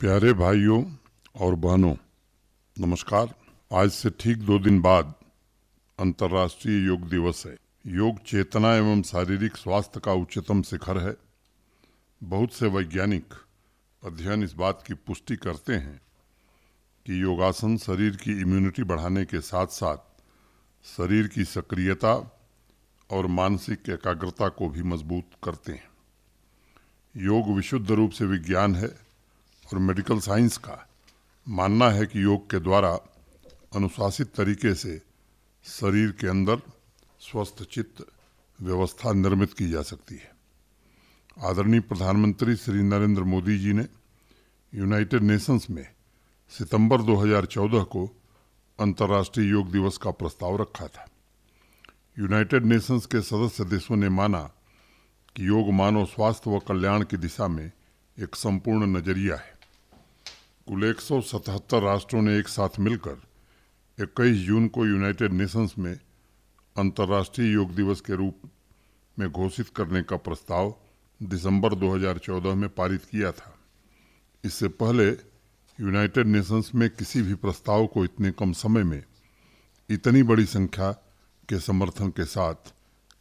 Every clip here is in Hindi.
प्यारे भाइयों और बहनों, नमस्कार। आज से ठीक 2 दिन बाद अंतर्राष्ट्रीय योग दिवस है। योग चेतना एवं शारीरिक स्वास्थ्य का उच्चतम शिखर है। बहुत से वैज्ञानिक अध्ययन इस बात की पुष्टि करते हैं कि योगासन शरीर की इम्यूनिटी बढ़ाने के साथ साथ शरीर की सक्रियता और मानसिक एकाग्रता को भी मजबूत करते हैं। योग विशुद्ध रूप से विज्ञान है और मेडिकल साइंस का मानना है कि योग के द्वारा अनुशासित तरीके से शरीर के अंदर स्वस्थ चित्त व्यवस्था निर्मित की जा सकती है। आदरणीय प्रधानमंत्री श्री नरेंद्र मोदी जी ने यूनाइटेड नेशंस में सितंबर 2014 को अंतर्राष्ट्रीय योग दिवस का प्रस्ताव रखा था। यूनाइटेड नेशंस के सदस्य देशों ने माना कि योग मानव स्वास्थ्य व कल्याण की दिशा में एक संपूर्ण नजरिया है। कुल 177 राष्ट्रों ने एक साथ मिलकर 21 जून को यूनाइटेड नेशंस में अंतर्राष्ट्रीय योग दिवस के रूप में घोषित करने का प्रस्ताव दिसंबर 2014 में पारित किया था। इससे पहले यूनाइटेड नेशंस में किसी भी प्रस्ताव को इतने कम समय में इतनी बड़ी संख्या के समर्थन के साथ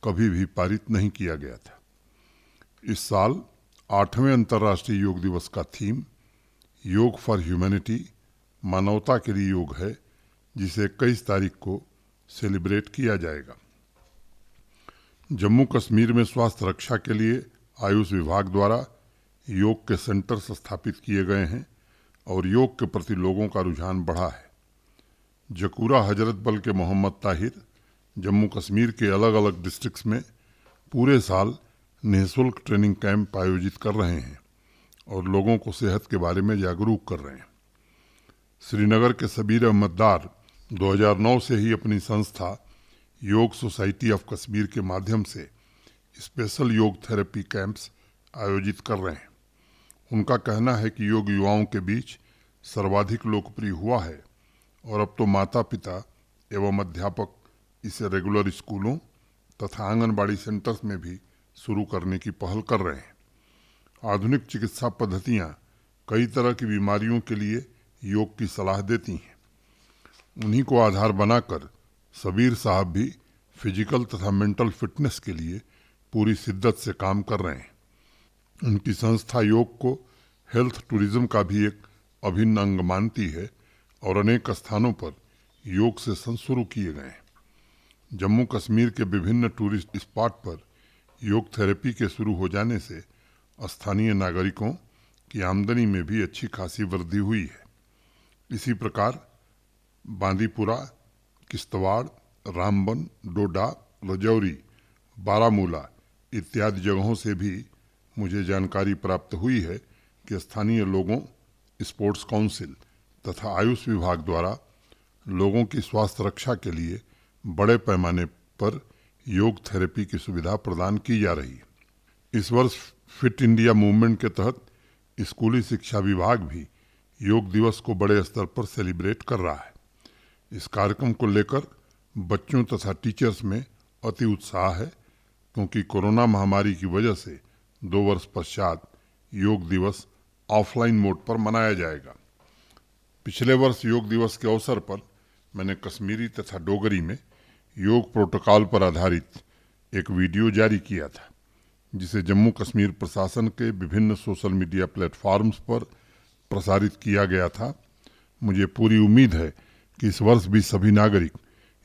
कभी भी पारित नहीं किया गया था। इस साल 8वें अंतर्राष्ट्रीय योग दिवस का थीम योग फॉर ह्यूमैनिटी, मानवता के लिए योग है, जिसे 21 तारीख को सेलिब्रेट किया जाएगा। जम्मू कश्मीर में स्वास्थ्य रक्षा के लिए आयुष विभाग द्वारा योग के सेंटर्स स्थापित किए गए हैं और योग के प्रति लोगों का रुझान बढ़ा है। जकूरा हजरत बल के मोहम्मद ताहिर जम्मू कश्मीर के अलग अलग डिस्ट्रिक्ट्स में पूरे साल निःशुल्क ट्रेनिंग कैंप आयोजित कर रहे हैं और लोगों को सेहत के बारे में जागरूक कर रहे हैं। श्रीनगर के सबीर अहमद डार 2009 से ही अपनी संस्था योग सोसाइटी ऑफ कश्मीर के माध्यम से स्पेशल योग थेरेपी कैंप्स आयोजित कर रहे हैं। उनका कहना है कि योग युवाओं के बीच सर्वाधिक लोकप्रिय हुआ है और अब तो माता पिता एवं अध्यापक इसे रेगुलर स्कूलों तथा आंगनबाड़ी सेंटर्स में भी शुरू करने की पहल कर रहे हैं। आधुनिक चिकित्सा पद्धतियां कई तरह की बीमारियों के लिए योग की सलाह देती हैं। उन्हीं को आधार बनाकर सबीर साहब भी फिजिकल तथा मेंटल फिटनेस के लिए पूरी शिद्दत से काम कर रहे हैं। उनकी संस्था योग को हेल्थ टूरिज्म का भी एक अभिन्न अंग मानती है और अनेक स्थानों पर योग सेशन शुरू किए गए हैं। जम्मू कश्मीर के विभिन्न टूरिस्ट स्पॉट पर योग थेरेपी के शुरू हो जाने से स्थानीय नागरिकों की आमदनी में भी अच्छी खासी वृद्धि हुई है। इसी प्रकार बांदीपुरा, किश्तवाड़, रामबन, डोडा, रजौरी, बारामूला इत्यादि जगहों से भी मुझे जानकारी प्राप्त हुई है कि स्थानीय लोगों, स्पोर्ट्स काउंसिल तथा आयुष विभाग द्वारा लोगों की स्वास्थ्य रक्षा के लिए बड़े पैमाने पर योग थेरेपी की सुविधा प्रदान की जा रही है। इस वर्ष फिट इंडिया मूवमेंट के तहत स्कूली शिक्षा विभाग भी योग दिवस को बड़े स्तर पर सेलिब्रेट कर रहा है। इस कार्यक्रम को लेकर बच्चों तथा टीचर्स में अति उत्साह है, क्योंकि कोरोना महामारी की वजह से 2 वर्ष पश्चात योग दिवस ऑफलाइन मोड पर मनाया जाएगा। पिछले वर्ष योग दिवस के अवसर पर मैंने कश्मीरी तथा डोगरी में योग प्रोटोकॉल पर आधारित एक वीडियो जारी किया था, जिसे जम्मू कश्मीर प्रशासन के विभिन्न सोशल मीडिया प्लेटफॉर्म्स पर प्रसारित किया गया था। मुझे पूरी उम्मीद है कि इस वर्ष भी सभी नागरिक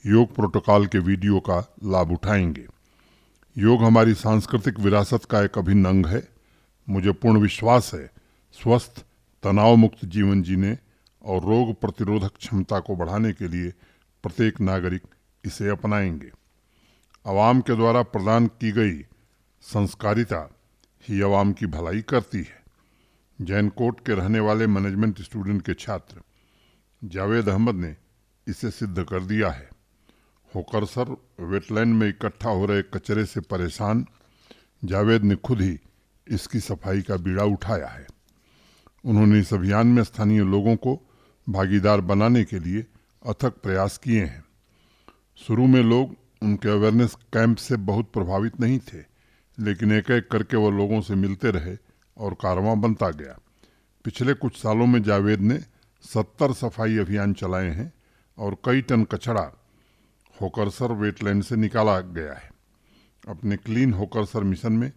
योग प्रोटोकॉल के वीडियो का लाभ उठाएंगे। योग हमारी सांस्कृतिक विरासत का एक अभिन्न अंग है। मुझे पूर्ण विश्वास है स्वस्थ, तनाव मुक्त जीवन जीने और रोग प्रतिरोधक क्षमता को बढ़ाने के लिए प्रत्येक नागरिक इसे अपनाएंगे। आवाम के द्वारा प्रदान की गई संस्कारिता ही आवाम की भलाई करती है। जैनकोट के रहने वाले मैनेजमेंट स्टूडेंट के छात्र जावेद अहमद ने इसे सिद्ध कर दिया है। होकरसर वेटलैंड में इकट्ठा हो रहे कचरे से परेशान जावेद ने खुद ही इसकी सफाई का बीड़ा उठाया है। उन्होंने इस अभियान में स्थानीय लोगों को भागीदार बनाने के लिए अथक प्रयास किए हैं। शुरू में लोग उनके अवेयरनेस कैंप से बहुत प्रभावित नहीं थे, लेकिन एक एक करके वो लोगों से मिलते रहे और कारवां बनता गया। पिछले कुछ सालों में जावेद ने 70 सफाई अभियान चलाए हैं और कई टन कचरा होकरसर वेटलैंड से निकाला गया है। अपने क्लीन होकरसर मिशन में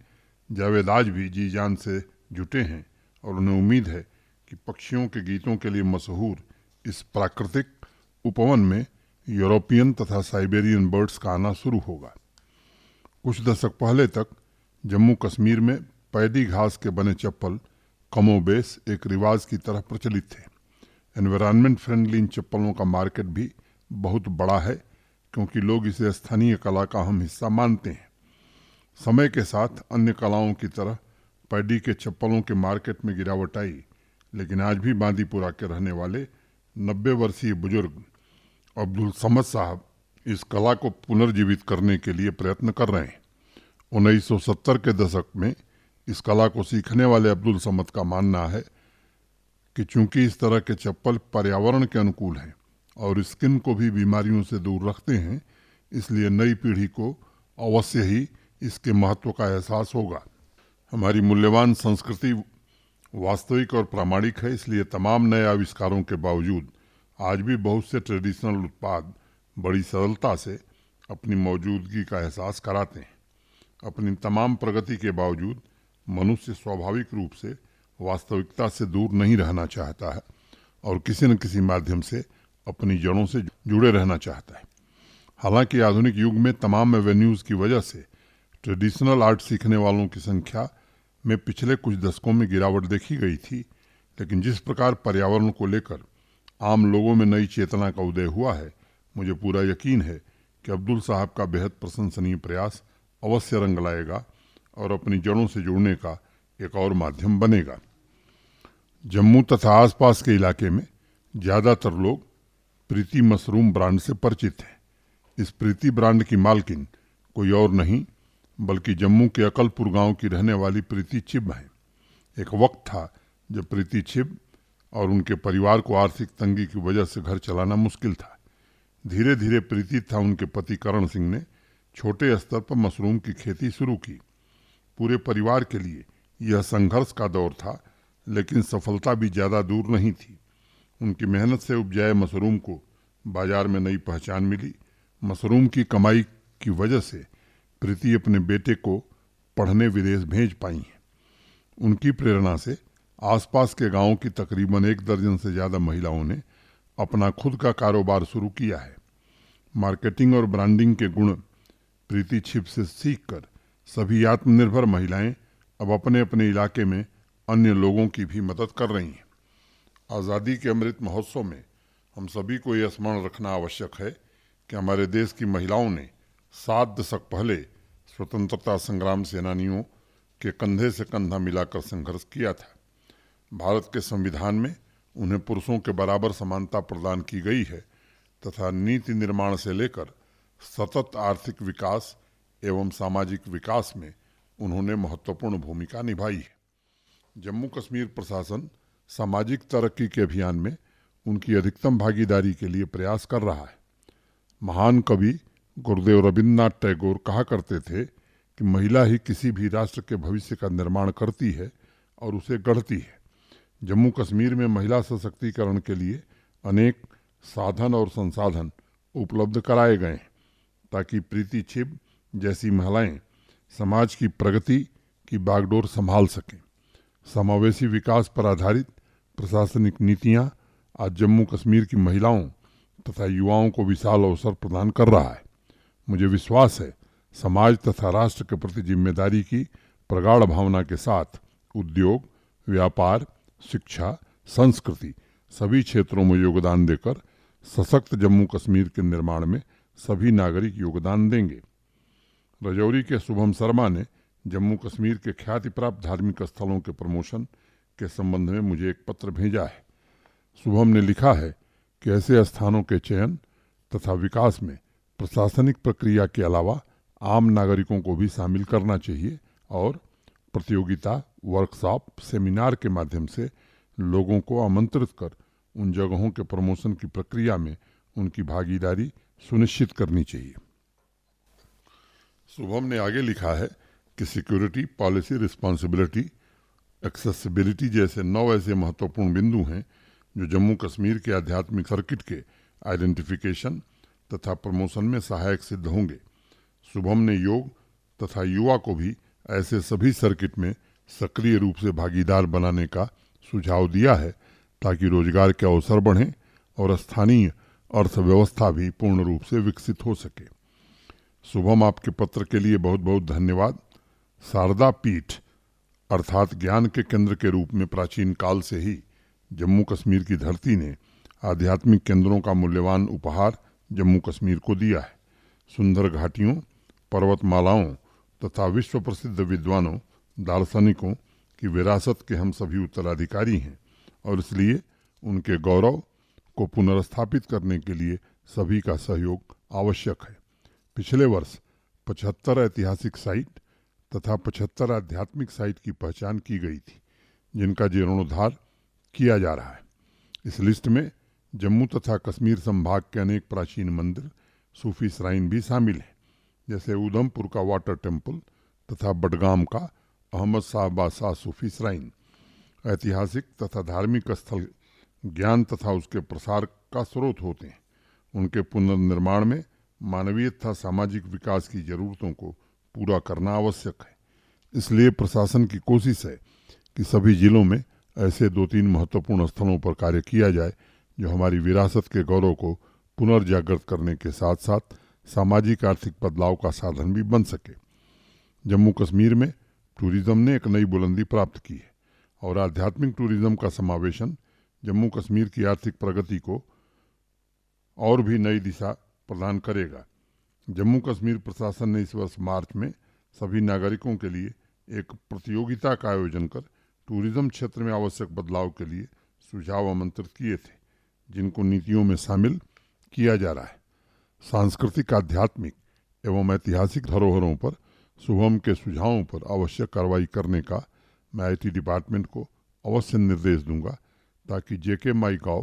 जावेद आज भी जी जान से जुटे हैं और उन्हें उम्मीद है कि पक्षियों के गीतों के लिए मशहूर इस प्राकृतिक उपवन में यूरोपियन तथा साइबेरियन बर्ड्स का आना शुरू होगा। कुछ दशक पहले तक जम्मू कश्मीर में पैडी घास के बने चप्पल कमोबेश एक रिवाज की तरह प्रचलित थे। एनवायरनमेंट फ्रेंडली इन चप्पलों का मार्केट भी बहुत बड़ा है क्योंकि लोग इसे स्थानीय कला का अहम हिस्सा मानते हैं। समय के साथ अन्य कलाओं की तरह पैडी के चप्पलों के मार्केट में गिरावट आई, लेकिन आज भी बांदीपुरा के रहने वाले 90 वर्षीय बुजुर्ग अब्दुल समद साहब इस कला को पुनर्जीवित करने के लिए प्रयत्न कर रहे हैं। 1970 के दशक में इस कला को सीखने वाले अब्दुल समद का मानना है कि चूंकि इस तरह के चप्पल पर्यावरण के अनुकूल हैं और स्किन को भी बीमारियों से दूर रखते हैं, इसलिए नई पीढ़ी को अवश्य ही इसके महत्व का एहसास होगा। हमारी मूल्यवान संस्कृति वास्तविक और प्रामाणिक है, इसलिए तमाम नए आविष्कारों के बावजूद आज भी बहुत से ट्रेडिशनल उत्पाद बड़ी सरलता से अपनी मौजूदगी का एहसास कराते हैं। अपनी तमाम प्रगति के बावजूद मनुष्य स्वाभाविक रूप से वास्तविकता से दूर नहीं रहना चाहता है और किसी न किसी माध्यम से अपनी जड़ों से जुड़े रहना चाहता है। हालांकि आधुनिक युग में तमाम एवेन्यूज़ की वजह से ट्रेडिशनल आर्ट सीखने वालों की संख्या में पिछले कुछ दशकों में गिरावट देखी गई थी, लेकिन जिस प्रकार पर्यावरण को लेकर आम लोगों में नई चेतना का उदय हुआ है, मुझे पूरा यकीन है कि अब्दुल साहब का बेहद प्रशंसनीय प्रयास अवश्य रंग लाएगा और अपनी जड़ों से जुड़ने का एक और माध्यम बनेगा। जम्मू तथा आसपास के इलाके में ज़्यादातर लोग प्रीति मशरूम ब्रांड से परिचित हैं। इस प्रीति ब्रांड की मालकिन कोई और नहीं बल्कि जम्मू के अकलपुर गांव की रहने वाली प्रीति छिब हैं। एक वक्त था जब प्रीति छिब और उनके परिवार को आर्थिक तंगी की वजह से घर चलाना मुश्किल था। धीरे धीरे प्रीति तथा उनके पति करण सिंह ने छोटे स्तर पर मशरूम की खेती शुरू की। पूरे परिवार के लिए यह संघर्ष का दौर था, लेकिन सफलता भी ज़्यादा दूर नहीं थी। उनकी मेहनत से उपजाए मशरूम को बाजार में नई पहचान मिली। मशरूम की कमाई की वजह से प्रीति अपने बेटे को पढ़ने विदेश भेज पाई हैं। उनकी प्रेरणा से आसपास के गांवों की तकरीबन 1 दर्जन से ज़्यादा महिलाओं ने अपना खुद का कारोबार शुरू किया है। मार्केटिंग और ब्रांडिंग के गुण प्रीति छिप से सीखकर सभी आत्मनिर्भर महिलाएं अब अपने अपने इलाके में अन्य लोगों की भी मदद कर रही हैं। आज़ादी के अमृत महोत्सव में हम सभी को यह स्मरण रखना आवश्यक है कि हमारे देश की महिलाओं ने 7 दशक पहले स्वतंत्रता संग्राम सेनानियों के कंधे से कंधा मिलाकर संघर्ष किया था। भारत के संविधान में उन्हें पुरुषों के बराबर समानता प्रदान की गई है तथा नीति निर्माण से लेकर सतत आर्थिक विकास एवं सामाजिक विकास में उन्होंने महत्वपूर्ण भूमिका निभाई है। जम्मू कश्मीर प्रशासन सामाजिक तरक्की के अभियान में उनकी अधिकतम भागीदारी के लिए प्रयास कर रहा है। महान कवि गुरुदेव रविन्द्रनाथ टैगोर कहा करते थे कि महिला ही किसी भी राष्ट्र के भविष्य का निर्माण करती है और उसे गढ़ती है। जम्मू कश्मीर में महिला सशक्तिकरण के लिए अनेक साधन और संसाधन उपलब्ध कराए गए हैं ताकि प्रीति छिब जैसी महिलाएं समाज की प्रगति की बागडोर संभाल सकें। समावेशी विकास पर आधारित प्रशासनिक नीतियां आज जम्मू कश्मीर की महिलाओं तथा युवाओं को विशाल अवसर प्रदान कर रहा है। मुझे विश्वास है समाज तथा राष्ट्र के प्रति जिम्मेदारी की प्रगाढ़ भावना के साथ उद्योग, व्यापार, शिक्षा, संस्कृति सभी क्षेत्रों में योगदान देकर सशक्त जम्मू कश्मीर के निर्माण में सभी नागरिक योगदान देंगे। राजौरी के शुभम शर्मा ने जम्मू कश्मीर के ख्याति प्राप्त धार्मिक स्थलों के प्रमोशन के संबंध में मुझे एक पत्र भेजा है। शुभम ने लिखा है कि ऐसे स्थानों के चयन तथा विकास में प्रशासनिक प्रक्रिया के अलावा आम नागरिकों को भी शामिल करना चाहिए और प्रतियोगिता, वर्कशॉप, सेमिनार के माध्यम से लोगों को आमंत्रित कर उन जगहों के प्रमोशन की प्रक्रिया में उनकी भागीदारी सुनिश्चित करनी चाहिए। शुभम ने आगे लिखा है कि सिक्योरिटी, पॉलिसी, रिस्पॉन्सिबिलिटी एक्सेसिबिलिटी जैसे 9 ऐसे महत्वपूर्ण बिंदु हैं जो जम्मू कश्मीर के आध्यात्मिक सर्किट के आइडेंटिफिकेशन तथा प्रमोशन में सहायक सिद्ध होंगे। शुभम ने योग तथा युवा को भी ऐसे सभी सर्किट में सक्रिय रूप से भागीदार बनाने का सुझाव दिया है ताकि रोजगार के अवसर बढ़ें और स्थानीय अर्थव्यवस्था भी पूर्ण रूप से विकसित हो सके। शुभम, आपके पत्र के लिए बहुत बहुत धन्यवाद। शारदा पीठ अर्थात ज्ञान के केंद्र के रूप में प्राचीन काल से ही जम्मू कश्मीर की धरती ने आध्यात्मिक केंद्रों का मूल्यवान उपहार जम्मू कश्मीर को दिया है। सुंदर घाटियों, पर्वतमालाओं तथा विश्व प्रसिद्ध विद्वानों, दार्शनिकों की विरासत के हम सभी उत्तराधिकारी हैं और इसलिए उनके गौरव को पुनर्स्थापित करने के लिए सभी का सहयोग आवश्यक है। पिछले वर्ष 75 ऐतिहासिक साइट तथा 75 आध्यात्मिक साइट की पहचान की गई थी जिनका जीर्णोद्धार किया जा रहा है। इस लिस्ट में जम्मू तथा कश्मीर संभाग के अनेक प्राचीन मंदिर, सूफी श्राइन भी शामिल हैं, जैसे उधमपुर का वाटर टेम्पल तथा बडगाम का अहमद शाह बादशाह सूफी श्राइन। ऐतिहासिक तथा धार्मिक स्थल ज्ञान तथा उसके प्रसार का स्रोत होते हैं। उनके पुनर्निर्माण में मानवीय तथा सामाजिक विकास की जरूरतों को पूरा करना आवश्यक है। इसलिए प्रशासन की कोशिश है कि सभी जिलों में ऐसे 2-3 महत्वपूर्ण स्थलों पर कार्य किया जाए जो हमारी विरासत के गौरव को पुनर्जागृत करने के साथ साथ सामाजिक आर्थिक बदलाव का साधन भी बन सके। जम्मू कश्मीर में टूरिज्म ने एक नई बुलंदी प्राप्त की है और आध्यात्मिक टूरिज्म का समावेशन जम्मू कश्मीर की आर्थिक प्रगति को और भी नई दिशा प्रदान करेगा। जम्मू कश्मीर प्रशासन ने इस वर्ष मार्च में सभी नागरिकों के लिए एक प्रतियोगिता का आयोजन कर टूरिज्म क्षेत्र में आवश्यक बदलाव के लिए सुझाव आमंत्रित किए थे, जिनको नीतियों में शामिल किया जा रहा है। सांस्कृतिक, आध्यात्मिक एवं ऐतिहासिक धरोहरों पर शुभम के सुझावों पर आवश्यक कार्रवाई करने का मैं आईटी डिपार्टमेंट को अवश्य निर्देश दूंगा ताकि जेके माई गॉव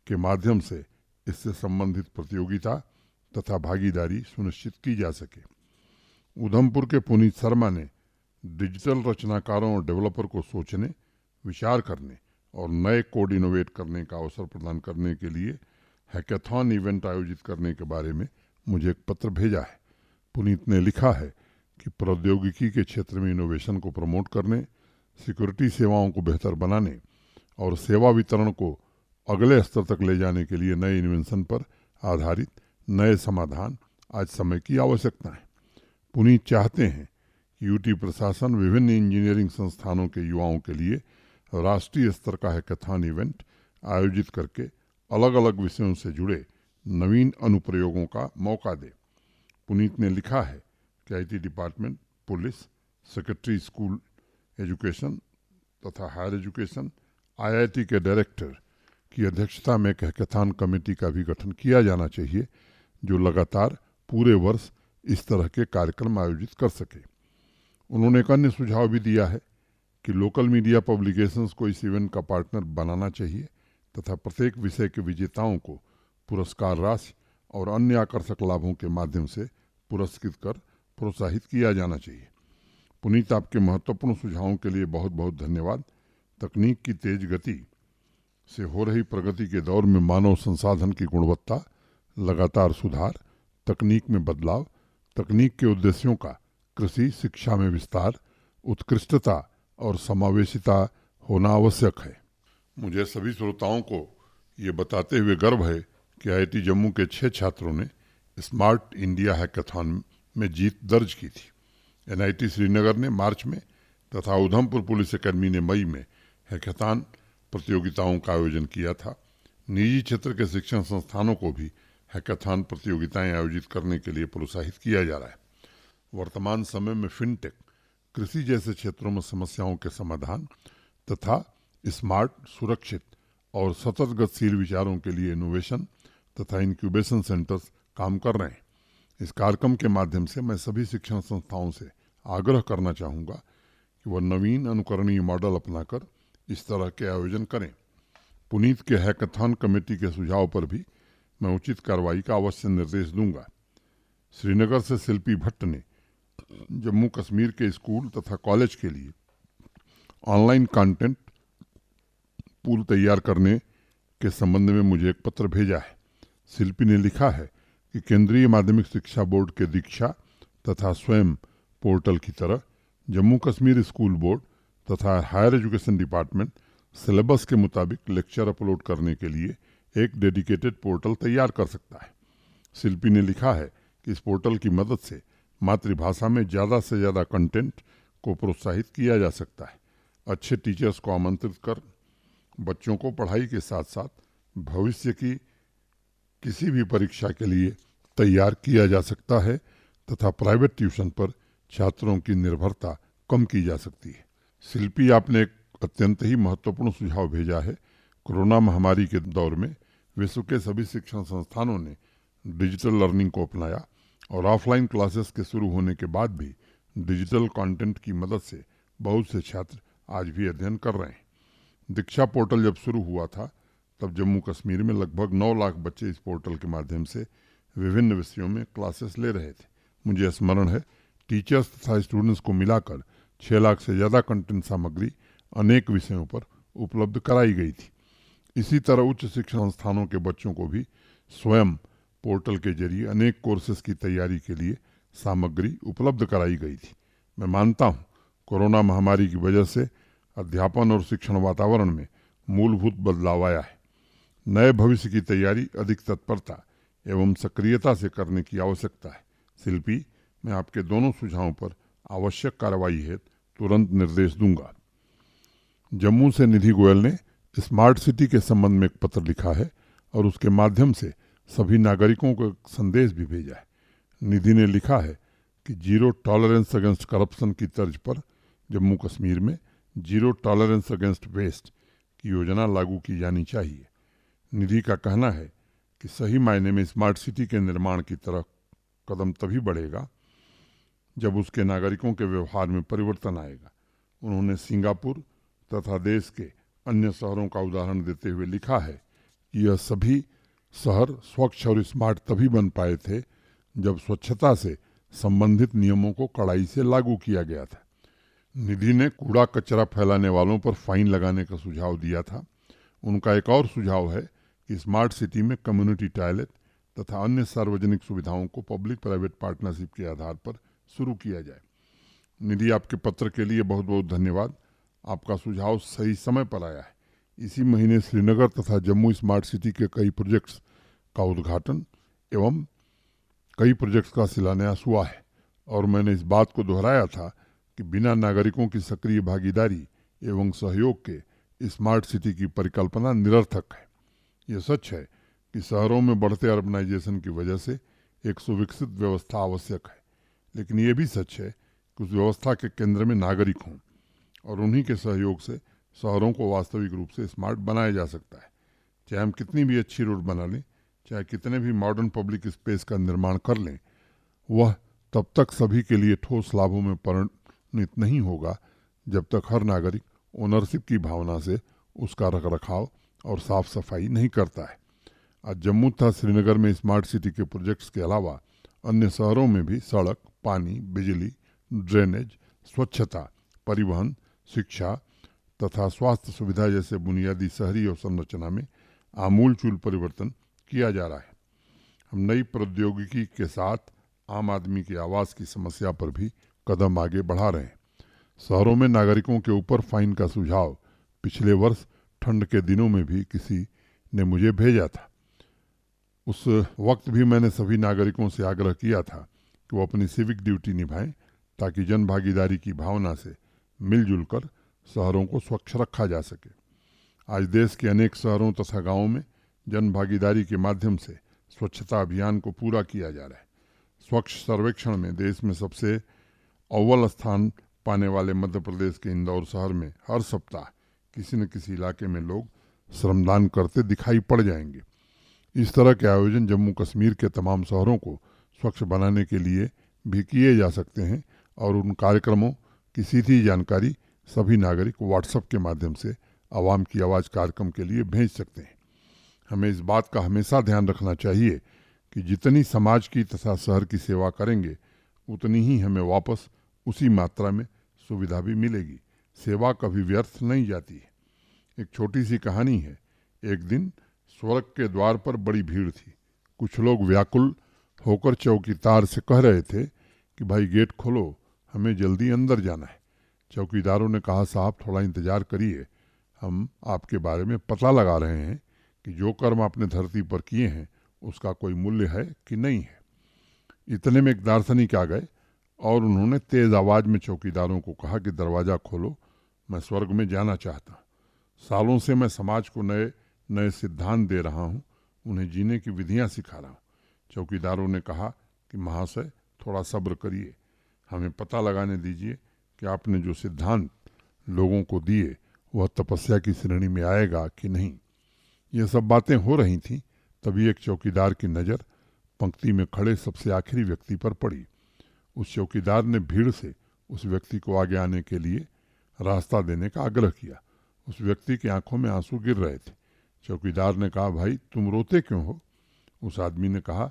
के माध्यम से इससे संबंधित प्रतियोगिता तथा भागीदारी सुनिश्चित की जा सके। उधमपुर के पुनीत शर्मा ने डिजिटल रचनाकारों और डेवलपर को सोचने, विचार करने और नए कोड इनोवेट करने का अवसर प्रदान करने के लिए हैकाथॉन इवेंट आयोजित करने के बारे में मुझे एक पत्र भेजा है। पुनीत ने लिखा है कि प्रौद्योगिकी के क्षेत्र में इनोवेशन को प्रमोट करने, सिक्योरिटी सेवाओं को बेहतर बनाने और सेवा वितरण को अगले स्तर तक ले जाने के लिए नए इन्वेंशन पर आधारित नए समाधान आज समय की आवश्यकता है। पुनीत चाहते हैं कि यूटी प्रशासन विभिन्न इंजीनियरिंग संस्थानों के युवाओं के लिए राष्ट्रीय स्तर का हैकाथॉन इवेंट आयोजित करके अलग अलग विषयों से जुड़े नवीन अनुप्रयोगों का मौका दे। पुनीत ने लिखा है कि IT department, police, secretary school education तथा हायर एजुकेशन, आईआईटी के डायरेक्टर की अध्यक्षता में एक हैकाथॉन कमेटी का भी गठन किया जाना चाहिए जो लगातार पूरे वर्ष इस तरह के कार्यक्रम आयोजित कर सके। उन्होंने एक अन्य सुझाव भी दिया है कि लोकल मीडिया पब्लिकेशंस को इस इवेंट का पार्टनर बनाना चाहिए तथा प्रत्येक विषय के विजेताओं को पुरस्कार राशि और अन्य आकर्षक लाभों के माध्यम से पुरस्कृत कर प्रोत्साहित किया जाना चाहिए। पुनीत, आपके महत्वपूर्ण सुझावों के लिए बहुत बहुत धन्यवाद। तकनीक की तेज गति से हो रही प्रगति के दौर में मानव संसाधन की गुणवत्ता, लगातार सुधार, तकनीक में बदलाव, तकनीक के उद्देश्यों का कृषि शिक्षा में विस्तार, उत्कृष्टता और समावेशिता होना आवश्यक है। मुझे सभी श्रोताओं को ये बताते हुए गर्व है कि आईआईटी जम्मू के 6 छात्रों ने स्मार्ट इंडिया हैकाथॉन में जीत दर्ज की थी। एनआईटी श्रीनगर ने मार्च में तथा उधमपुर पुलिस अकेडमी ने मई में हैकाथॉन प्रतियोगिताओं का आयोजन किया था। निजी क्षेत्र के शिक्षण संस्थानों को भी हैकाथॉन प्रतियोगिताएं आयोजित करने के लिए प्रोत्साहित किया जा रहा है। वर्तमान समय में फिनटेक, कृषि जैसे क्षेत्रों में समस्याओं के समाधान तथा स्मार्ट, सुरक्षित और सतत गतिशील विचारों के लिए इनोवेशन तथा इंक्यूबेशन सेंटर्स काम कर रहे हैं। इस कार्यक्रम के माध्यम से मैं सभी शिक्षण संस्थाओं से आग्रह करना चाहूँगा कि वह नवीन अनुकरणीय मॉडल अपनाकर इस तरह के आयोजन करें। पुनीत के हैकाथॉन कमेटी के सुझाव पर भी मैं उचित कार्रवाई का अवश्य निर्देश दूंगा। श्रीनगर से शिल्पी भट्ट ने जम्मू कश्मीर के स्कूल तथा कॉलेज के लिए ऑनलाइन कंटेंट पूल तैयार करने के संबंध में मुझे एक पत्र भेजा है। शिल्पी ने लिखा है कि केंद्रीय माध्यमिक शिक्षा बोर्ड के दीक्षा तथा स्वयं पोर्टल की तरह जम्मू कश्मीर स्कूल बोर्ड तथा हायर एजुकेशन डिपार्टमेंट सिलेबस के मुताबिक लेक्चर अपलोड करने के लिए एक डेडिकेटेड पोर्टल तैयार कर सकता है। शिल्पी ने लिखा है कि इस पोर्टल की मदद से मातृभाषा में ज़्यादा से ज़्यादा कंटेंट को प्रोत्साहित किया जा सकता है। अच्छे टीचर्स को आमंत्रित कर बच्चों को पढ़ाई के साथ साथ भविष्य की किसी भी परीक्षा के लिए तैयार किया जा सकता है तथा प्राइवेट ट्यूशन पर छात्रों की निर्भरता कम की जा सकती है। शिल्पी, आपने एक अत्यंत ही महत्वपूर्ण सुझाव भेजा है। कोरोना महामारी के दौर में विश्व के सभी शिक्षण संस्थानों ने डिजिटल लर्निंग को अपनाया और ऑफलाइन क्लासेस के शुरू होने के बाद भी डिजिटल कंटेंट की मदद से बहुत से छात्र आज भी अध्ययन कर रहे हैं। दीक्षा पोर्टल जब शुरू हुआ था तब जम्मू कश्मीर में लगभग 9 लाख बच्चे इस पोर्टल के माध्यम से विभिन्न विषयों में क्लासेस ले रहे थे। मुझे स्मरण है, टीचर्स तथा स्टूडेंट्स को मिलाकर 6 लाख से ज़्यादा कंटेंट सामग्री अनेक विषयों पर उपलब्ध कराई गई थी। इसी तरह उच्च शिक्षण संस्थानों के बच्चों को भी स्वयं पोर्टल के जरिए अनेक कोर्सेज की तैयारी के लिए सामग्री उपलब्ध कराई गई थी। मैं मानता हूँ कोरोना महामारी की वजह से अध्यापन और शिक्षण वातावरण में मूलभूत बदलाव आया है। नए भविष्य की तैयारी अधिक तत्परता एवं सक्रियता से करने की आवश्यकता है। शिल्पी, मैं आपके दोनों सुझावों पर आवश्यक कार्रवाई हेतु तुरंत निर्देश दूंगा। जम्मू से निधि गोयल ने स्मार्ट सिटी के संबंध में एक पत्र लिखा है और उसके माध्यम से सभी नागरिकों को एक संदेश भी भेजा है। निधि ने लिखा है कि जीरो टॉलरेंस अगेंस्ट करप्शन की तर्ज पर जम्मू कश्मीर में जीरो टॉलरेंस अगेंस्ट वेस्ट की योजना लागू की जानी चाहिए। निधि का कहना है कि सही मायने में स्मार्ट सिटी के निर्माण की तरफ कदम तभी बढ़ेगा जब उसके नागरिकों के व्यवहार में परिवर्तन आएगा। उन्होंने सिंगापुर तथा देश के अन्य शहरों का उदाहरण देते हुए लिखा है कि यह सभी शहर स्वच्छ और स्मार्ट तभी बन पाए थे जब स्वच्छता से संबंधित नियमों को कड़ाई से लागू किया गया था। निधि ने कूड़ा कचरा फैलाने वालों पर फाइन लगाने का सुझाव दिया था। उनका एक और सुझाव है कि स्मार्ट सिटी में कम्युनिटी टॉयलेट तथा अन्य सार्वजनिक सुविधाओं को पब्लिक प्राइवेट पार्टनरशिप के आधार पर शुरू किया जाए। निधि, आपके पत्र के लिए बहुत बहुत धन्यवाद। आपका सुझाव सही समय पर आया है। इसी महीने श्रीनगर तथा जम्मू स्मार्ट सिटी के कई प्रोजेक्ट्स का उद्घाटन एवं कई प्रोजेक्ट्स का शिलान्यास हुआ है और मैंने इस बात को दोहराया था कि बिना नागरिकों की सक्रिय भागीदारी एवं सहयोग के स्मार्ट सिटी की परिकल्पना निरर्थक है। यह सच है कि शहरों में बढ़ते अर्बनाइजेशन की वजह से एक सुविकसित व्यवस्था आवश्यक है, लेकिन ये भी सच है कि उस व्यवस्था के केंद्र में नागरिक हों और उन्हीं के सहयोग से शहरों को वास्तविक रूप से स्मार्ट बनाया जा सकता है। चाहे हम कितनी भी अच्छी रोड बना लें, चाहे कितने भी मॉडर्न पब्लिक स्पेस का निर्माण कर लें, वह तब तक सभी के लिए ठोस लाभों में परिणत नहीं होगा जब तक हर नागरिक ओनरशिप की भावना से उसका रखरखाव और साफ सफाई नहीं करता है। आज जम्मू तथा श्रीनगर में स्मार्ट सिटी के प्रोजेक्ट्स के अलावा अन्य शहरों में भी सड़क, पानी, बिजली, ड्रेनेज, स्वच्छता, परिवहन, शिक्षा तथा स्वास्थ्य सुविधा जैसे बुनियादी शहरी और संरचना में आमूलचूल परिवर्तन किया जा रहा है। हम नई प्रौद्योगिकी के साथ आम आदमी की आवाज़ की समस्या पर भी कदम आगे बढ़ा रहे हैं। शहरों में नागरिकों के ऊपर फाइन का सुझाव पिछले वर्ष ठंड के दिनों में भी किसी ने मुझे भेजा था। उस वक्त भी मैंने सभी नागरिकों से आग्रह किया था कि वो अपनी सिविक ड्यूटी निभाएं ताकि जन भागीदारी की भावना से मिलजुल कर शहरों को स्वच्छ रखा जा सके। आज देश के अनेक शहरों तथा गांवों में जन भागीदारी के माध्यम से स्वच्छता अभियान को पूरा किया जा रहा है। स्वच्छ सर्वेक्षण में देश में सबसे अव्वल स्थान पाने वाले मध्य प्रदेश के इंदौर शहर में हर सप्ताह किसी न किसी इलाके में लोग श्रमदान करते दिखाई पड़ जाएंगे। इस तरह के आयोजन जम्मू कश्मीर के तमाम शहरों को स्वच्छ बनाने के लिए भी किए जा सकते हैं और उन कार्यक्रमों की सीधी जानकारी सभी नागरिक व्हाट्सएप के माध्यम से आवाम की आवाज़ कार्यक्रम के लिए भेज सकते हैं। हमें इस बात का हमेशा ध्यान रखना चाहिए कि जितनी समाज की तथा शहर की सेवा करेंगे उतनी ही हमें वापस उसी मात्रा में सुविधा भी मिलेगी। सेवा कभी व्यर्थ नहीं जाती है। एक छोटी सी कहानी है। एक दिन स्वर्ग के द्वार पर बड़ी भीड़ थी। कुछ लोग व्याकुल होकर चौकीदार से कह रहे थे कि भाई गेट खोलो, हमें जल्दी अंदर जाना है। चौकीदारों ने कहा, साहब थोड़ा इंतजार करिए, हम आपके बारे में पता लगा रहे हैं कि जो कर्म आपने धरती पर किए हैं उसका कोई मूल्य है कि नहीं है। इतने में एक दार्शनिक आ गए और उन्होंने तेज आवाज में चौकीदारों को कहा कि दरवाज़ा खोलो, मैं स्वर्ग में जाना चाहता हूँ। सालों से मैं समाज को नए नए सिद्धांत दे रहा हूँ, उन्हें जीने की विधियाँ सिखा रहा हूँ। चौकीदारों ने कहा कि महाशय थोड़ा सब्र करिए, हमें पता लगाने दीजिए कि आपने जो सिद्धांत लोगों को दिए वह तपस्या की श्रेणी में आएगा कि नहीं। ये सब बातें हो रही थीं, तभी एक चौकीदार की नज़र पंक्ति में खड़े सबसे आखिरी व्यक्ति पर पड़ी। उस चौकीदार ने भीड़ से उस व्यक्ति को आगे आने के लिए रास्ता देने का आग्रह किया। उस व्यक्ति की आंखों में आंसू गिर रहे थे। चौकीदार ने कहा, भाई तुम रोते क्यों हो? उस आदमी ने कहा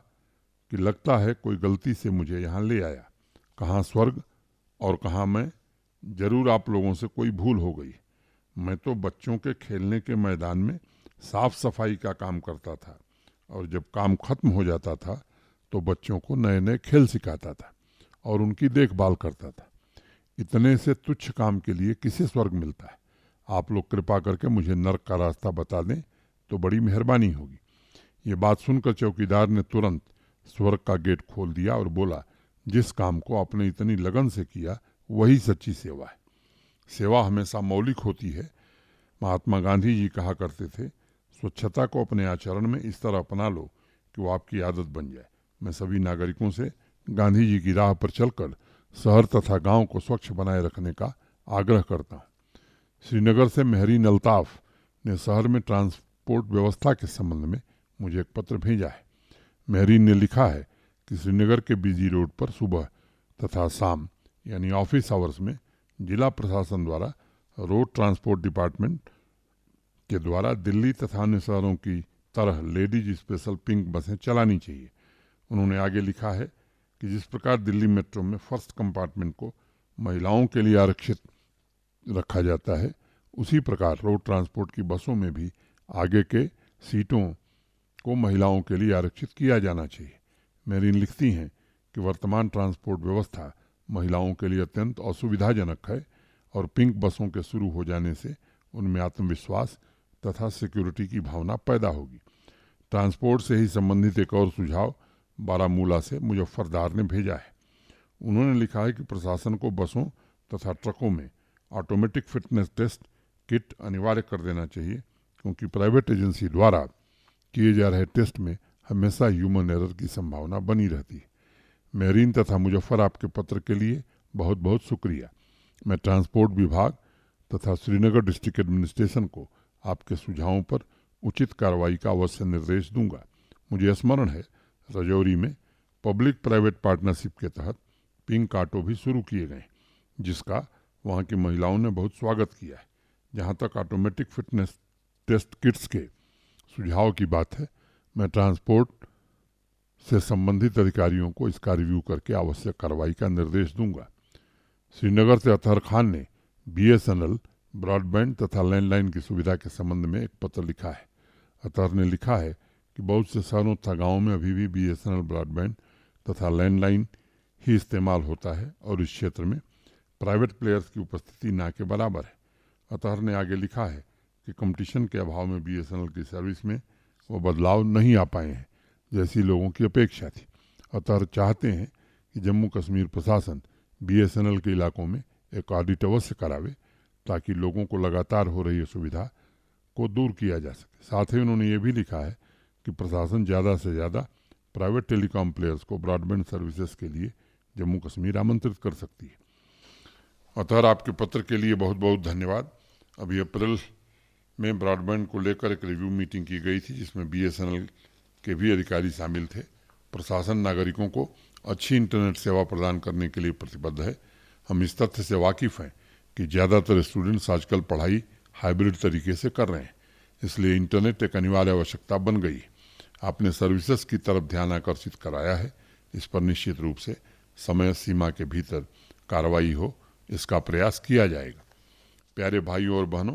कि लगता है कोई गलती से मुझे यहाँ ले आया, कहाँ स्वर्ग और कहाँ मैं, जरूर आप लोगों से कोई भूल हो गई। मैं तो बच्चों के खेलने के मैदान में साफ सफाई का काम करता था और जब काम खत्म हो जाता था तो बच्चों को नए नए खेल सिखाता था और उनकी देखभाल करता था। इतने से तुच्छ काम के लिए किसे स्वर्ग मिलता है? आप लोग कृपा करके मुझे नर्क का रास्ता बता दें तो बड़ी मेहरबानी होगी। ये बात सुनकर चौकीदार ने तुरंत स्वर्ग का गेट खोल दिया और बोला, जिस काम को आपने इतनी लगन से किया वही सच्ची सेवा है। सेवा हमेशा मौलिक होती है। महात्मा गांधी जी कहा करते थे, स्वच्छता को अपने आचरण में इस तरह अपना लो कि वो आपकी आदत बन जाए। मैं सभी नागरिकों से गांधी जी की राह पर चलकर शहर तथा गांव को स्वच्छ बनाए रखने का आग्रह करता हूँ। श्रीनगर से मेहरीन अल्ताफ ने शहर में ट्रांसपोर्ट व्यवस्था के संबंध में मुझे एक पत्र भेजा है। मेहरीन ने लिखा है कि श्रीनगर के बीजी रोड पर सुबह तथा शाम यानी ऑफिस आवर्स में जिला प्रशासन द्वारा रोड ट्रांसपोर्ट डिपार्टमेंट के द्वारा दिल्ली तथा अन्य शहरों की तरह लेडीज स्पेशल पिंक बसें चलानी चाहिए। उन्होंने आगे लिखा है कि जिस प्रकार दिल्ली मेट्रो में फर्स्ट कंपार्टमेंट को महिलाओं के लिए आरक्षित रखा जाता है, उसी प्रकार रोड ट्रांसपोर्ट की बसों में भी आगे के सीटों को महिलाओं के लिए आरक्षित किया जाना चाहिए। मेरीन लिखती हैं कि वर्तमान ट्रांसपोर्ट व्यवस्था महिलाओं के लिए अत्यंत असुविधाजनक है और पिंक बसों के शुरू हो जाने से उनमें आत्मविश्वास तथा सिक्योरिटी की भावना पैदा होगी। ट्रांसपोर्ट से ही संबंधित एक और सुझाव बारामूला से मुजफ्फरदार ने भेजा है। उन्होंने लिखा है कि प्रशासन को बसों तथा ट्रकों में ऑटोमेटिक फिटनेस टेस्ट किट अनिवार्य कर देना चाहिए, क्योंकि प्राइवेट एजेंसी द्वारा किए जा रहे टेस्ट में हमेशा ह्यूमन एरर की संभावना बनी रहती है। मेहरीन तथा मुजफ्फर आपके पत्र के लिए बहुत बहुत शुक्रिया। मैं ट्रांसपोर्ट विभाग तथा श्रीनगर डिस्ट्रिक्ट एडमिनिस्ट्रेशन को आपके सुझावों पर उचित कार्रवाई का अवश्य निर्देश दूंगा। मुझे स्मरण है रजौरी में पब्लिक प्राइवेट पार्टनरशिप के तहत पिंक ऑटो भी शुरू किए गए, जिसका वहाँ की महिलाओं ने बहुत स्वागत किया है। जहाँ तक ऑटोमेटिक फिटनेस टेस्ट किट्स के सुझाव की बात है, मैं ट्रांसपोर्ट से संबंधित अधिकारियों को इसका रिव्यू करके आवश्यक कार्रवाई का निर्देश दूंगा। श्रीनगर से अतहर खान ने BSNL ब्रॉडबैंड तथा लैंडलाइन की सुविधा के संबंध में एक पत्र लिखा है। अतहर ने लिखा है कि बहुत से शहरों तथा गाँवों में अभी भी BSNL ब्रॉडबैंड तथा लैंडलाइन ही इस्तेमाल होता है और इस क्षेत्र में प्राइवेट प्लेयर्स की उपस्थिति ना के बराबर है। अतहर ने आगे लिखा है कि कंपटीशन के अभाव में BSNL की सर्विस में वो बदलाव नहीं आ पाए हैं जैसी लोगों की अपेक्षा थी। अतहर चाहते हैं कि जम्मू कश्मीर प्रशासन BSNL के इलाकों में एक ऑडिट अवश्य करावे ताकि लोगों को लगातार हो रही असुविधा को दूर किया जा सके। साथ ही उन्होंने ये भी लिखा है कि प्रशासन ज़्यादा से ज़्यादा प्राइवेट टेलीकॉम प्लेयर्स को ब्रॉडबैंड सर्विसेज के लिए जम्मू कश्मीर आमंत्रित कर सकती है। अतहर आपके पत्र के लिए बहुत बहुत धन्यवाद। अभी अप्रैल में ब्रॉडबैंड को लेकर एक रिव्यू मीटिंग की गई थी, जिसमें BSNL के भी अधिकारी शामिल थे। प्रशासन नागरिकों को अच्छी इंटरनेट सेवा प्रदान करने के लिए प्रतिबद्ध है। हम इस तथ्य से वाकिफ़ हैं कि ज़्यादातर स्टूडेंट्स आजकल पढ़ाई हाइब्रिड तरीके से कर रहे हैं, इसलिए इंटरनेट एक अनिवार्य आवश्यकता बन गई। आपने सर्विसेज की तरफ ध्यान आकर्षित कराया है। इस पर निश्चित रूप से समय सीमा के भीतर कार्रवाई हो, इसका प्रयास किया जाएगा। प्यारे भाइयों और बहनों,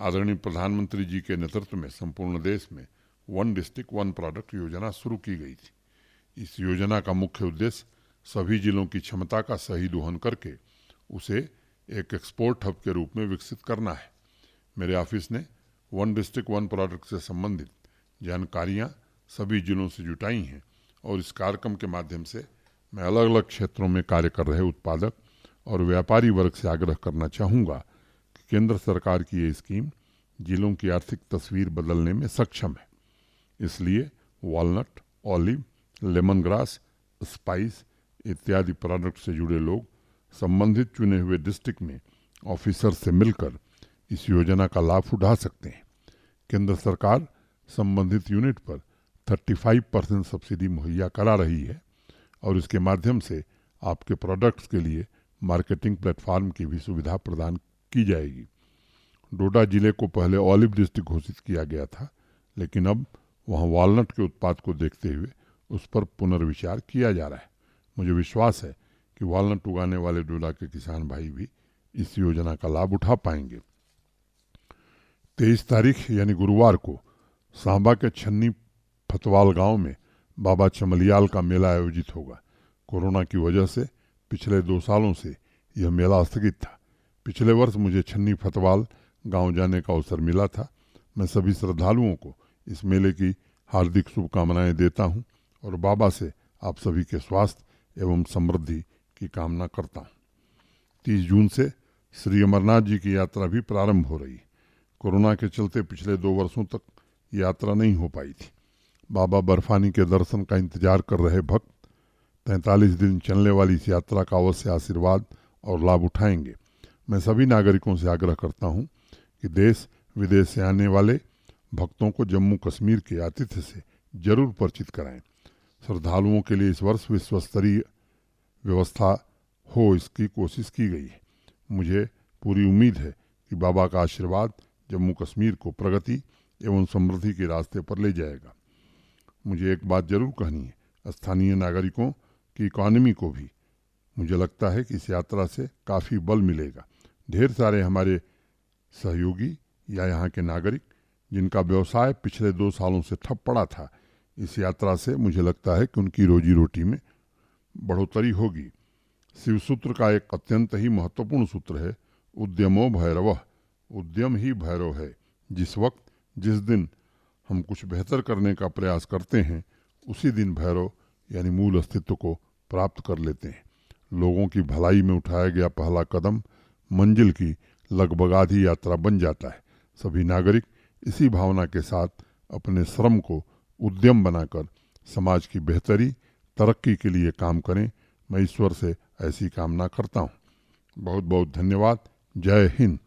आदरणीय प्रधानमंत्री जी के नेतृत्व में संपूर्ण देश में वन डिस्ट्रिक्ट वन प्रोडक्ट योजना शुरू की गई थी। इस योजना का मुख्य उद्देश्य सभी जिलों की क्षमता का सही दोहन करके उसे एक एक्सपोर्ट हब के रूप में विकसित करना है। मेरे ऑफिस ने वन डिस्ट्रिक्ट वन प्रोडक्ट से संबंधित जानकारियां सभी जिलों से जुटाई हैं और इस कार्यक्रम के माध्यम से मैं अलग अलग क्षेत्रों में कार्य कर रहे उत्पादक और व्यापारी वर्ग से आग्रह करना चाहूँगा कि केंद्र सरकार की ये स्कीम जिलों की आर्थिक तस्वीर बदलने में सक्षम है। इसलिए walnut, olive, lemon grass, spice इत्यादि प्रोडक्ट से जुड़े लोग संबंधित चुने हुए डिस्ट्रिक्ट में ऑफिसर से मिलकर इस योजना का लाभ उठा सकते हैं। केंद्र सरकार संबंधित यूनिट पर 35% सब्सिडी मुहैया करा रही है और इसके माध्यम से आपके प्रोडक्ट्स के लिए मार्केटिंग प्लेटफॉर्म की भी सुविधा प्रदान की जाएगी। डोडा जिले को पहले ऑलिव डिस्ट्रिक्ट घोषित किया गया था, लेकिन अब वहां वॉलनट के उत्पाद को देखते हुए उस पर पुनर्विचार किया जा रहा है। मुझे विश्वास है कि वॉलनट उगाने वाले डोडा के किसान भाई भी इस योजना का लाभ उठा पाएंगे। 23 तारीख यानी गुरुवार को सांबा के छन्नी फतवाल गांव में बाबा चमलियाल का मेला आयोजित होगा। कोरोना की वजह से पिछले 2 सालों से यह मेला स्थगित था। पिछले वर्ष मुझे छन्नी फतवाल गांव जाने का अवसर मिला था। मैं सभी श्रद्धालुओं को इस मेले की हार्दिक शुभकामनाएं देता हूं और बाबा से आप सभी के स्वास्थ्य एवं समृद्धि की कामना करता हूं। 30 जून से श्री अमरनाथ जी की यात्रा भी प्रारंभ हो रही है। कोरोना के चलते पिछले 2 वर्षों तक यात्रा नहीं हो पाई थी। बाबा बर्फानी के दर्शन का इंतजार कर रहे भक्त 43 दिन चलने वाली इस यात्रा का अवश्य आशीर्वाद और लाभ उठाएंगे। मैं सभी नागरिकों से आग्रह करता हूं कि देश विदेश से आने वाले भक्तों को जम्मू कश्मीर के आतिथ्य से जरूर परिचित कराएं। श्रद्धालुओं के लिए इस वर्ष विश्व स्तरीय व्यवस्था हो, इसकी कोशिश की गई है। मुझे पूरी उम्मीद है कि बाबा का आशीर्वाद जम्मू कश्मीर को प्रगति एवं समृद्धि के रास्ते पर ले जाएगा। मुझे एक बात जरूर कहनी है, स्थानीय नागरिकों की इकॉनमी को भी मुझे लगता है कि इस यात्रा से काफ़ी बल मिलेगा। ढेर सारे हमारे सहयोगी या यहाँ के नागरिक जिनका व्यवसाय पिछले 2 सालों से ठप पड़ा था, इस यात्रा से मुझे लगता है कि उनकी रोजी रोटी में बढ़ोतरी होगी। शिव सूत्र का एक अत्यंत ही महत्वपूर्ण सूत्र है, उद्यमो भैरवः, उद्यम ही भैरव है। जिस वक्त जिस दिन हम कुछ बेहतर करने का प्रयास करते हैं, उसी दिन भैरव यानी मूल अस्तित्व को प्राप्त कर लेते हैं। लोगों की भलाई में उठाया गया पहला कदम मंजिल की लगभग आधी यात्रा बन जाता है। सभी नागरिक इसी भावना के साथ अपने श्रम को उद्यम बनाकर समाज की बेहतरी तरक्की के लिए काम करें। मैं ईश्वर से ऐसी कामना करता हूँ। बहुत बहुत धन्यवाद। जय हिंद।